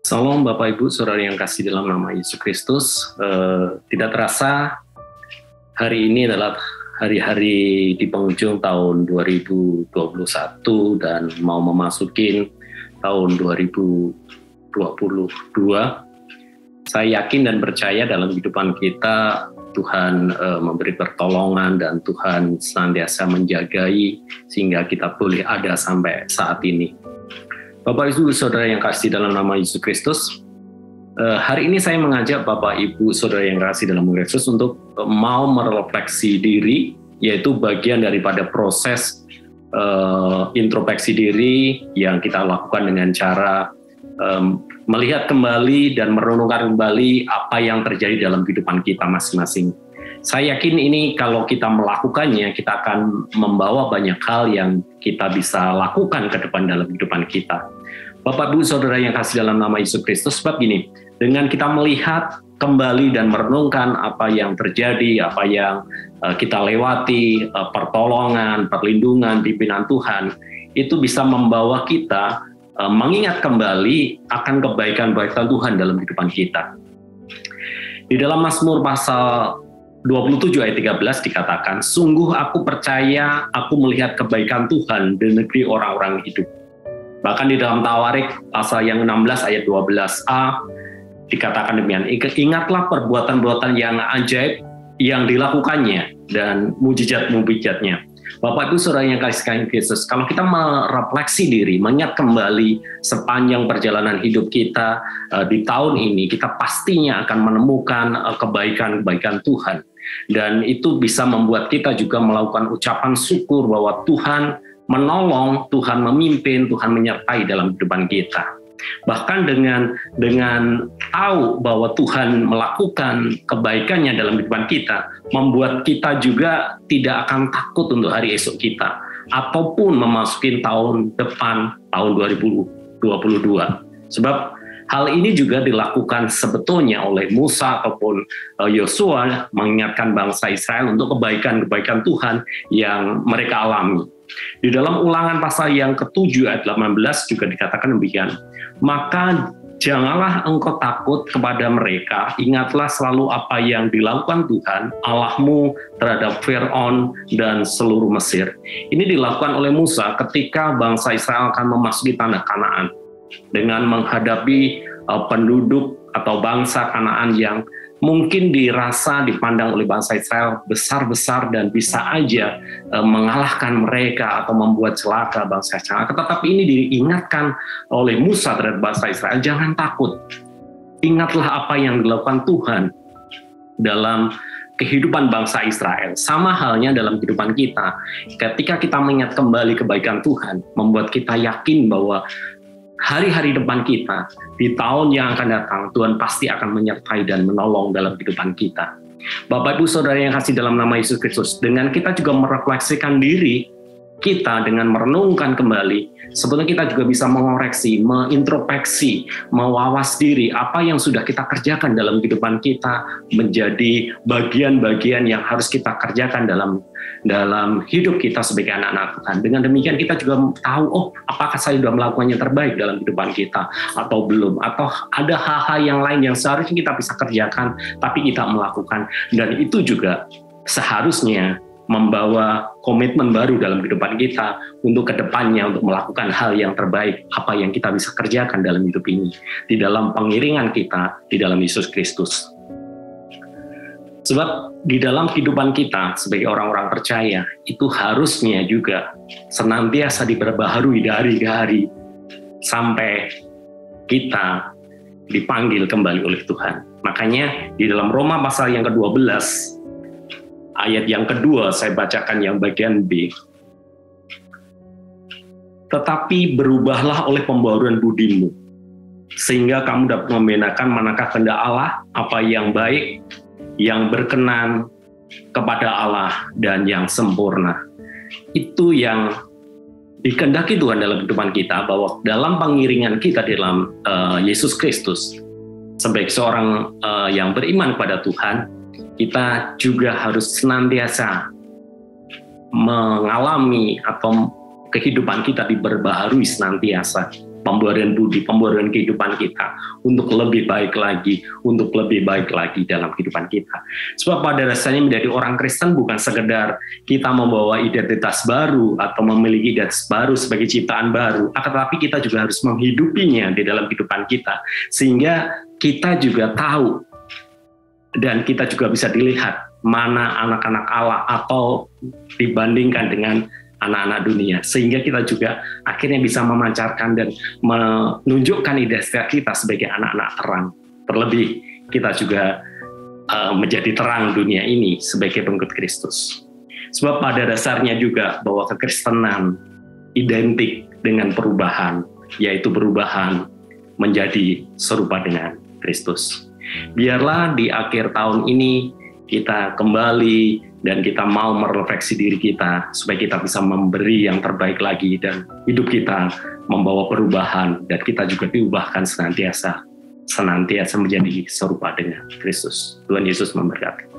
Salam Bapak Ibu Saudara yang kasih dalam nama Yesus Kristus. Tidak terasa hari ini adalah hari-hari di penghujung tahun 2021 dan mau memasukin tahun 2022. Saya yakin dan percaya dalam kehidupan kita Tuhan memberi pertolongan dan Tuhan senantiasa menjagai sehingga kita boleh ada sampai saat ini. Bapak Ibu Saudara yang kasih dalam nama Yesus Kristus, hari ini saya mengajak Bapak Ibu Saudara yang kasih dalam nama Yesus untuk mau merefleksi diri, yaitu bagian daripada proses introspeksi diri yang kita lakukan dengan cara melihat kembali dan merenungkan kembali apa yang terjadi dalam kehidupan kita masing-masing. Saya yakin ini kalau kita melakukannya, kita akan membawa banyak hal yang kita bisa lakukan ke depan dalam kehidupan kita. Bapak Ibu Saudara yang kasih dalam nama Yesus Kristus, sebab gini, dengan kita melihat kembali dan merenungkan apa yang terjadi, apa yang kita lewati, pertolongan, perlindungan, pimpinan Tuhan, itu bisa membawa kita mengingat kembali akan kebaikan-kebaikan Tuhan dalam kehidupan kita. Di dalam Mazmur pasal 27 ayat 13 dikatakan, sungguh aku percaya aku melihat kebaikan Tuhan di negeri orang-orang hidup. Bahkan di dalam Tawarik pasal yang 16 ayat 12a dikatakan demikian, ingatlah perbuatan-perbuatan yang ajaib yang dilakukannya dan mujizat-mujizatnya. Bapak Ibu Saudara yang kasih Kristus, kalau kita merefleksi diri, mengingat kembali sepanjang perjalanan hidup kita di tahun ini, kita pastinya akan menemukan kebaikan-kebaikan Tuhan. Dan itu bisa membuat kita juga melakukan ucapan syukur bahwa Tuhan menolong, Tuhan memimpin, Tuhan menyertai dalam kehidupan kita. Bahkan dengan tahu bahwa Tuhan melakukan kebaikannya dalam kehidupan kita, membuat kita juga tidak akan takut untuk hari esok kita, ataupun memasuki tahun depan, tahun 2022. Sebab hal ini juga dilakukan sebetulnya oleh Musa ataupun Yosua mengingatkan bangsa Israel untuk kebaikan-kebaikan Tuhan yang mereka alami. Di dalam Ulangan pasal yang ke-7 ayat 18 juga dikatakan demikian. Maka janganlah engkau takut kepada mereka, ingatlah selalu apa yang dilakukan Tuhan Allahmu terhadap Fir'aun dan seluruh Mesir. Ini dilakukan oleh Musa ketika bangsa Israel akan memasuki tanah Kanaan dengan menghadapi penduduk atau bangsa Kanaan yang mungkin dirasa dipandang oleh bangsa Israel besar-besar dan bisa aja mengalahkan mereka atau membuat celaka bangsa Israel. Tetapi ini diingatkan oleh Musa terhadap bangsa Israel, jangan takut. Ingatlah apa yang dilakukan Tuhan dalam kehidupan bangsa Israel. Sama halnya dalam kehidupan kita. Ketika kita mengingat kembali kebaikan Tuhan, membuat kita yakin bahwa hari-hari depan kita, di tahun yang akan datang, Tuhan pasti akan menyertai dan menolong dalam kehidupan kita. Bapak Ibu Saudara yang kasih dalam nama Yesus Kristus, dengan kita juga merefleksikan diri kita dengan merenungkan kembali, sebetulnya kita juga bisa mengoreksi, mengintrospeksi, mewawas diri apa yang sudah kita kerjakan dalam kehidupan kita menjadi bagian-bagian yang harus kita kerjakan dalam hidup kita sebagai anak-anak Tuhan. Dengan demikian kita juga tahu, apakah saya sudah melakukan yang terbaik dalam kehidupan kita atau belum, atau ada hal-hal yang lain yang seharusnya kita bisa kerjakan tapi kita melakukan, dan itu juga seharusnya membawa komitmen baru dalam kehidupan kita untuk kedepannya untuk melakukan hal yang terbaik apa yang kita bisa kerjakan dalam hidup ini di dalam pengiringan kita di dalam Yesus Kristus. Sebab di dalam kehidupan kita sebagai orang-orang percaya itu harusnya juga senantiasa diperbaharui dari ke hari sampai kita dipanggil kembali oleh Tuhan. Makanya di dalam Roma pasal yang ke-12 ayat yang kedua, saya bacakan yang bagian B. Tetapi berubahlah oleh pembaharuan budimu, sehingga kamu dapat membedakan manakah kehendak Allah, apa yang baik, yang berkenan kepada Allah, dan yang sempurna. Itu yang dikehendaki Tuhan dalam kehidupan kita, bahwa dalam pengiringan kita dalam Yesus Kristus, sebagai seorang yang beriman kepada Tuhan, kita juga harus senantiasa mengalami atau kehidupan kita diperbaharui senantiasa pembuahan budi, pembuahan kehidupan kita untuk lebih baik lagi, dalam kehidupan kita. Sebab pada dasarnya menjadi orang Kristen bukan sekedar kita membawa identitas baru atau memiliki identitas baru sebagai ciptaan baru, tetapi kita juga harus menghidupinya di dalam kehidupan kita, sehingga kita juga tahu dan kita juga bisa dilihat mana anak-anak Allah atau dibandingkan dengan anak-anak dunia, sehingga kita juga akhirnya bisa memancarkan dan menunjukkan identitas kita sebagai anak-anak terang. Terlebih kita juga menjadi terang dunia ini sebagai pengikut Kristus. Sebab pada dasarnya juga bahwa kekristenan identik dengan perubahan, yaitu perubahan menjadi serupa dengan Kristus. Biarlah di akhir tahun ini kita kembali dan kita mau merefleksi diri kita supaya kita bisa memberi yang terbaik lagi dan hidup kita membawa perubahan dan kita juga diubahkan senantiasa menjadi serupa dengan Kristus. Tuhan Yesus memberkati.